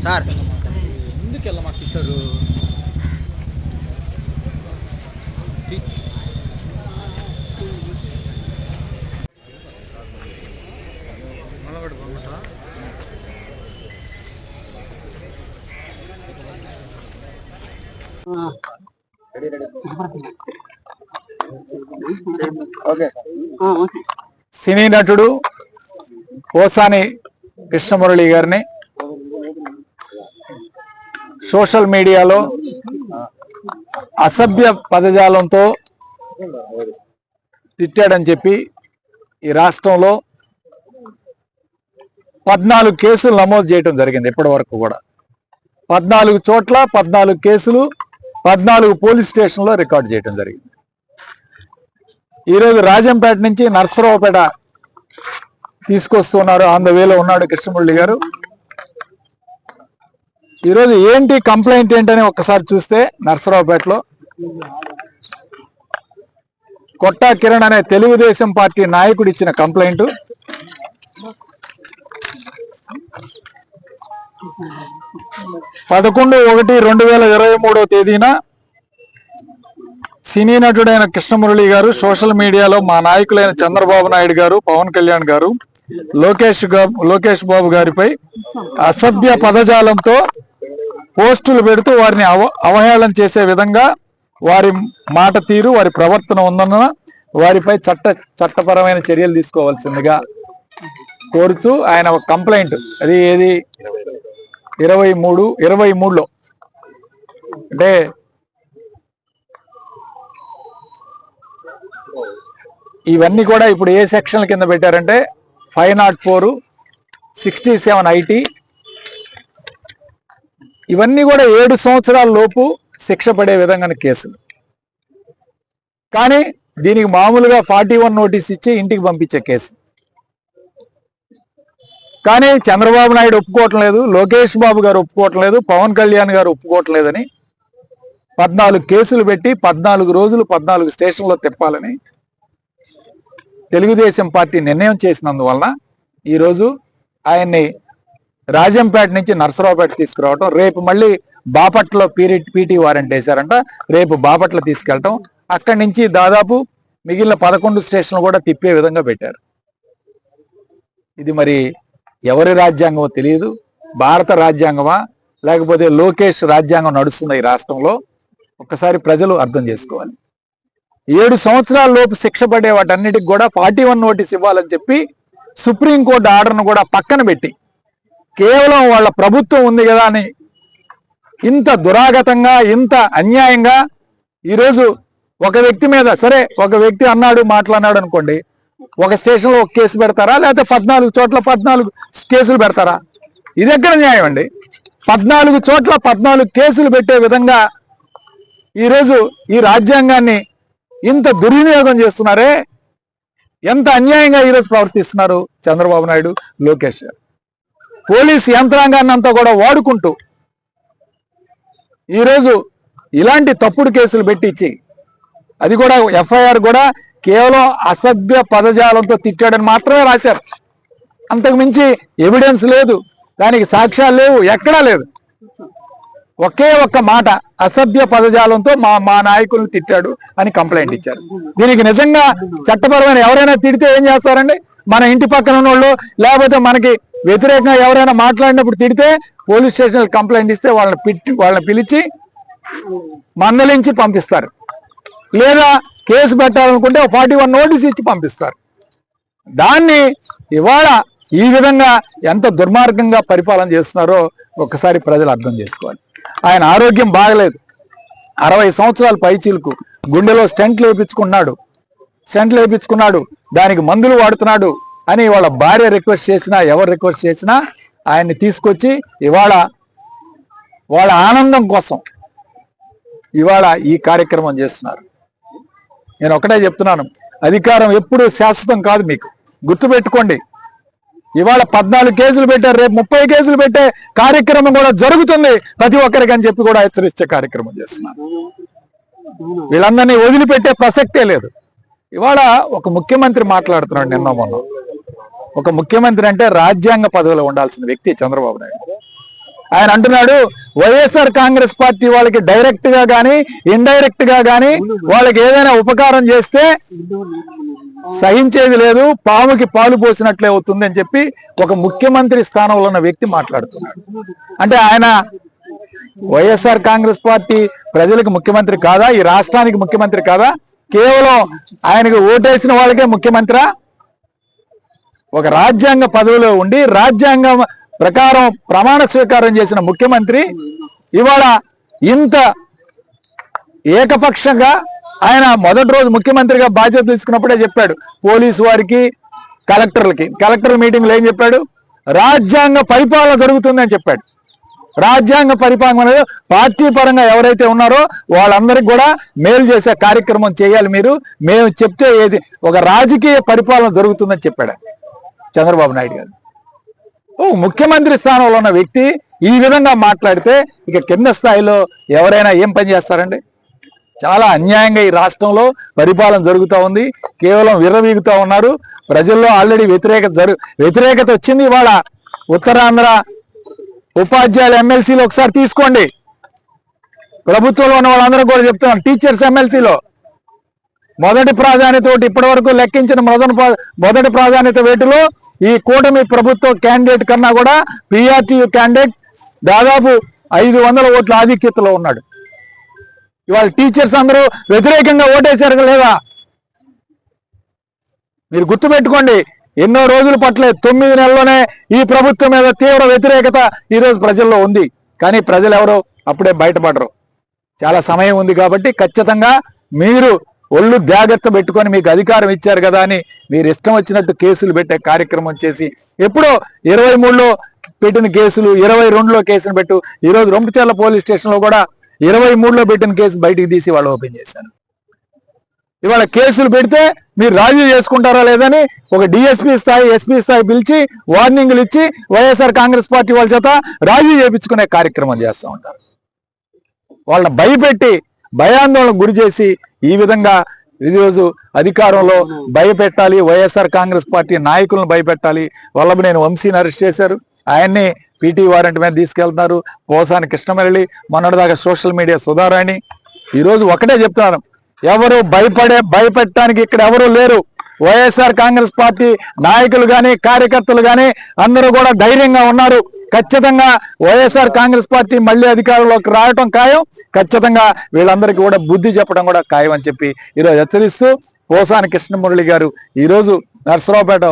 Sir ముందుకు వెళ్ళమా కిషోరు సినీ నటుడు పోసాని కృష్ణమురళి గారిని సోషల్ మీడియాలో అసభ్య పదజాలంతో తిట్టాడని చెప్పి ఈ రాష్ట్రంలో 14 కేసులు నమోదు చేయడం జరిగింది. ఇప్పటి వరకు కూడా 14 చోట్ల 14 కేసులు 14 పోలీస్ స్టేషన్లో రికార్డు చేయడం జరిగింది. ఈరోజు రాజంపేట నుంచి నర్సరావుపేట తీసుకొస్తున్నారు. ఆన్ ద వేలో ఉన్నాడు కృష్ణమురళి గారు. ఈరోజు ఏంటి కంప్లైంట్ ఏంటని ఒక్కసారి చూస్తే, నర్సరావుపేటలో కొట్టా కిరణ్ అనే తెలుగుదేశం పార్టీ నాయకుడు ఇచ్చిన కంప్లైంట్. పదకొండు 1/1/2023 తేదీన సినీ నటుడైన కృష్ణమురళి గారు సోషల్ మీడియాలో మా నాయకులైన చంద్రబాబు నాయుడు గారు, పవన్ కళ్యాణ్ గారు, లోకేష్ బాబు గారిపై అసభ్య పదజాలంతో పోస్టులు పెడుతూ వారిని అవహేళన చేసే విధంగా వారి మాట తీరు, వారి ప్రవర్తన ఉందన్న వారిపై చట్టపరమైన చర్యలు తీసుకోవాల్సిందిగా కోరుచూ ఆయన ఒక కంప్లైంట్, అది ఏది 23లో అంటే ఇవన్నీ కూడా ఇప్పుడు ఏ సెక్షన్ కింద పెట్టారంటే 504, 67 IT, ఇవన్నీ కూడా 7 సంవత్సరాల లోపు శిక్ష పడే విధంగా కేసులు. కానీ దీనికి మామూలుగా 41 నోటీస్ ఇచ్చి ఇంటికి పంపించే కేసు. కానీ చంద్రబాబు నాయుడు ఒప్పుకోవటం లేదు, లోకేష్ బాబు గారు ఒప్పుకోవటం లేదు, పవన్ కళ్యాణ్ గారు ఒప్పుకోవటం లేదని 14 కేసులు పెట్టి 14 రోజులు 14 స్టేషన్లో తిప్పాలని తెలుగుదేశం పార్టీ నిర్ణయం చేసినందువలన ఈరోజు ఆయన్ని రాజంపేట నుంచి నర్సరావుపేట తీసుకురావటం, రేపు మళ్ళీ బాపట్లలో పీటీ వారెంట్ వేశారంట, రేపు బాపట్ల తీసుకెళ్ళటం, అక్కడి నుంచి దాదాపు మిగిలిన 11 స్టేషన్లు కూడా తిప్పే విధంగా పెట్టారు. ఇది మరి ఎవరి రాజ్యాంగమో తెలియదు, భారత రాజ్యాంగమా లేకపోతే లోకేష్ రాజ్యాంగం నడుస్తుంది ఈ రాష్ట్రంలో, ఒక్కసారి ప్రజలు అర్థం చేసుకోవాలి. 7 సంవత్సరాల లోపు శిక్ష పడే వాటన్నిటికి కూడా 41 నోటీస్ ఇవ్వాలని చెప్పి సుప్రీంకోర్టు ఆర్డర్ను కూడా పక్కన పెట్టి కేవలం వాళ్ళ ప్రభుత్వం ఉంది కదా అని ఇంత దురాగతంగా, ఇంత అన్యాయంగా ఈరోజు ఒక వ్యక్తి మీద, సరే ఒక వ్యక్తి అన్నాడు మాట్లాడినాడు అనుకోండి, ఒక స్టేషన్లో ఒక కేసు పెడతారా, లేకపోతే 14 చోట్ల 14 కేసులు పెడతారా? ఇది ఎక్కడ న్యాయం అండి? 14 చోట్ల 14 కేసులు పెట్టే విధంగా ఈరోజు ఈ రాజ్యాంగాన్ని ఇంత దుర్వినియోగం చేస్తున్నారే, ఎంత అన్యాయంగా ఈరోజు ప్రవర్తిస్తున్నారు చంద్రబాబు నాయుడు, లోకేష్ గారు. పోలీస్ యంత్రాంగాన్ని అంతా కూడా వాడుకుంటూ ఈరోజు ఇలాంటి తప్పుడు కేసులు పెట్టించి, అది కూడా FIR కూడా కేవలం అసభ్య పదజాలంతో తిట్టాడని మాత్రమే రాశారు. అంతకు మించి ఎవిడెన్స్ లేదు, దానికి సాక్ష్యాలు లేవు, ఎక్కడా లేదు. ఒకే ఒక్క మాట అసభ్య పదజాలంతో మా నాయకులను తిట్టాడు అని కంప్లైంట్ ఇచ్చారు. దీనికి నిజంగా చట్టపరమైన ఎవరైనా తిడితే ఏం చేస్తారండి? మన ఇంటి పక్కన ఉన్నోళ్ళు లేకపోతే మనకి వ్యతిరేకంగా ఎవరైనా మాట్లాడినప్పుడు తిడితే పోలీస్ స్టేషన్ కంప్లైంట్ ఇస్తే వాళ్ళని పిలిచి మందలించి పంపిస్తారు, లేదా కేసు పెట్టాలనుకుంటే 41 నోటీస్ ఇచ్చి పంపిస్తారు. దాన్ని ఇవాళ ఈ విధంగా ఎంత దుర్మార్గంగా పరిపాలన చేస్తున్నారో ఒక్కసారి ప్రజలు అర్థం చేసుకోవాలి. ఆయన ఆరోగ్యం బాగలేదు, 60 సంవత్సరాల పైచీలకు, గుండెలో స్టెంట్లు వేయించుకున్నాడు, దానికి మందులు వాడుతున్నాడు అని వాళ్ళ భార్య రిక్వెస్ట్ చేసినా ఎవరు రిక్వెస్ట్ చేసినా ఆయన్ని తీసుకొచ్చి ఇవాళ వాళ్ళ ఆనందం కోసం ఇవాళ ఈ కార్యక్రమం చేస్తున్నారు. నేను ఒకటే చెప్తున్నాను, అధికారం ఎప్పుడు శాశ్వతం కాదు, మీకు గుర్తుపెట్టుకోండి. ఇవాళ 14 కేసులు పెట్టారు, రేపు 30 కేసులు పెట్టే కార్యక్రమం కూడా జరుగుతుంది ప్రతి ఒక్కరికి అని చెప్పి కూడా హెచ్చరించే కార్యక్రమం చేస్తున్నారు. వీళ్ళందరినీ వదిలిపెట్టే ప్రసక్తే లేదు. ఇవాళ ఒక ముఖ్యమంత్రి మాట్లాడుతున్నాడు నిన్న మొన్న. ఒక ముఖ్యమంత్రి అంటే రాజ్యాంగ పదవిలో ఉండాల్సిన వ్యక్తి చంద్రబాబు నాయుడు. ఆయన అంటున్నాడు వైఎస్ఆర్ కాంగ్రెస్ పార్టీ వాళ్ళకి డైరెక్ట్ గా కానీ ఇండైరెక్ట్ గా కానీ వాళ్ళకి ఏదైనా ఉపకారం చేస్తే సహించేది లేదు, పాముకి పాలు పోసినట్లే అవుతుంది అని చెప్పి ఒక ముఖ్యమంత్రి స్థానంలో ఉన్న వ్యక్తి మాట్లాడుతున్నాడు. అంటే ఆయన వైఎస్ఆర్ కాంగ్రెస్ పార్టీ ప్రజలకు ముఖ్యమంత్రి కాదా? ఈ రాష్ట్రానికి ముఖ్యమంత్రి కాదా? కేవలం ఆయనకు ఓటేసిన వాళ్ళకే ముఖ్యమంత్రి? ఒక రాజ్యాంగ పదవిలో ఉండి రాజ్యాంగం ప్రకారం ప్రమాణ స్వీకారం చేసిన ముఖ్యమంత్రి ఇవాళ ఇంత ఏకపక్షంగా ఆయన మొదటి రోజు ముఖ్యమంత్రిగా బాధ్యత తీసుకున్నప్పుడే చెప్పాడు పోలీసు వారికి, కలెక్టర్ మీటింగ్లో ఏం చెప్పాడు? రాజ్యాంగ పరిపాలన జరుగుతుందని చెప్పాడు. రాజ్యాంగ పరిపాలన అనేది పార్టీ పరంగా ఎవరైతే ఉన్నారో వాళ్ళందరికీ కూడా మేలు చేసే కార్యక్రమం చేయాలి మీరు, మేము చెప్తే ఏది ఒక రాజకీయ పరిపాలన జరుగుతుందని చెప్పాడు చంద్రబాబు నాయుడు గారు. ముఖ్యమంత్రి స్థానంలో ఉన్న వ్యక్తి ఈ విధంగా మాట్లాడితే ఇక కింద స్థాయిలో ఎవరైనా ఏం పని చేస్తారండి? చాలా అన్యాయంగా ఈ రాష్ట్రంలో పరిపాలన జరుగుతూ ఉంది. కేవలం విర్రవీగుతూ ఉన్నారు. ప్రజల్లో ఆల్రెడీ వ్యతిరేకత వచ్చింది. ఇవాళ ఉత్తరాంధ్ర ఉపాధ్యాయుల ఎమ్మెల్సీలో ఒకసారి తీసుకోండి. ప్రభుత్వంలో ఉన్న వాళ్ళందరూ కూడా చెప్తున్నాం, టీచర్స్ ఎమ్మెల్సీలో మొదటి ప్రాధాన్యత ఇప్పటి వరకు లెక్కించిన మొదటి ప్రాధాన్యత వేటులో ఈ కూటమి ప్రభుత్వ క్యాండిడేట్ కన్నా కూడా పిఆర్టీయూ క్యాండిడేట్ దాదాపు 500 ఓట్ల ఆధిక్యతలో ఉన్నాడు. ఇవాళ టీచర్స్ అందరూ వ్యతిరేకంగా ఓటేశారు లేదా? మీరు గుర్తుపెట్టుకోండి, ఎన్నో రోజులు పట్టలేదు, 9 నెలల్లోనే ఈ ప్రభుత్వం మీద తీవ్ర వ్యతిరేకత ఈరోజు ప్రజల్లో ఉంది. కానీ ప్రజలు ఎవరో అప్పుడే బయటపడరు. చాలా సమయం ఉంది కాబట్టి ఖచ్చితంగా మీరు ఒళ్ళు జాగ్రత్త పెట్టుకొని మీకు అధికారం ఇచ్చారు కదా అని మీరు ఇష్టం వచ్చినట్టు కేసులు పెట్టే కార్యక్రమం చేసి ఎప్పుడో 23లో పెట్టిన కేసులు 22లో కేసును పెట్టు, ఈరోజు రొంపచర్ల పోలీస్ స్టేషన్లో కూడా 23లో పెట్టిన కేసు బయటికి తీసి వాళ్ళు ఓపెన్ చేశారు. ఇవాళ కేసులు పెడితే మీరు రాజీ చేసుకుంటారా లేదని ఒక డిఎస్పీ స్థాయి, ఎస్పీ స్థాయి పిలిచి వార్నింగ్లు ఇచ్చి వైఎస్ఆర్ కాంగ్రెస్ పార్టీ వాళ్ళ చేత రాజీ చేయించుకునే కార్యక్రమం చేస్తూ ఉంటారు. వాళ్ళని భయపెట్టి భయాందోళనకు గురి చేసి ఈ విధంగా ఈరోజు అధికారంలో భయపెట్టాలి, వైఎస్ఆర్ కాంగ్రెస్ పార్టీ నాయకులను భయపెట్టాలి. వల్లభనేని వంశీని అరెస్ట్ చేశారు, ఆయన్ని పీటీ వారెంట్ మీద తీసుకెళ్తున్నారు. పోసాని కృష్ణమురళి, మొన్నటిదాకా సోషల్ మీడియా సుధారాణి. ఈరోజు ఒకటే చెప్తున్నాను, ఎవరు భయపెట్టడానికి ఇక్కడ ఎవరు లేరు. వైఎస్ఆర్ కాంగ్రెస్ పార్టీ నాయకులు కానీ కార్యకర్తలు కానీ అందరూ కూడా ధైర్యంగా ఉన్నారు. ఖచ్చితంగా వైఎస్ఆర్ కాంగ్రెస్ పార్టీ మళ్ళీ అధికారంలోకి రావటం ఖాయం. ఖచ్చితంగా వీళ్ళందరికీ కూడా బుద్ధి చెప్పడం కూడా ఖాయం అని చెప్పి ఈరోజు హెచ్చరిస్తూ పోసాని కృష్ణమురళి గారు ఈరోజు నర్సరావుపేట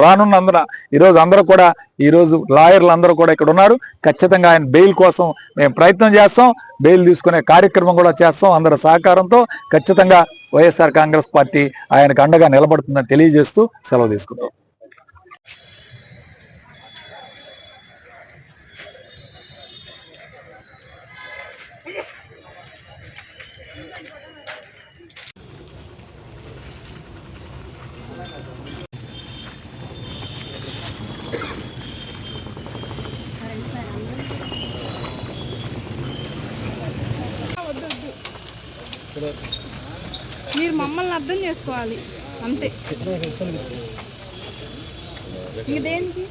రానున్నందున ఈరోజు అందరూ కూడా ఈరోజు లాయర్లు అందరూ కూడా ఇక్కడ ఉన్నారు. ఖచ్చితంగా ఆయన బెయిల్ కోసం మేము ప్రయత్నం చేస్తాం, బెయిల్ తీసుకునే కార్యక్రమం కూడా చేస్తాం. అందరి సహకారంతో ఖచ్చితంగా వైఎస్ఆర్ కాంగ్రెస్ పార్టీ ఆయనకు అండగా నిలబడుతుందని తెలియజేస్తూ సెలవు తీసుకుంటాం. మీరు మమ్మల్ని అర్థం చేసుకోవాలి అంతే. ఇదేంటి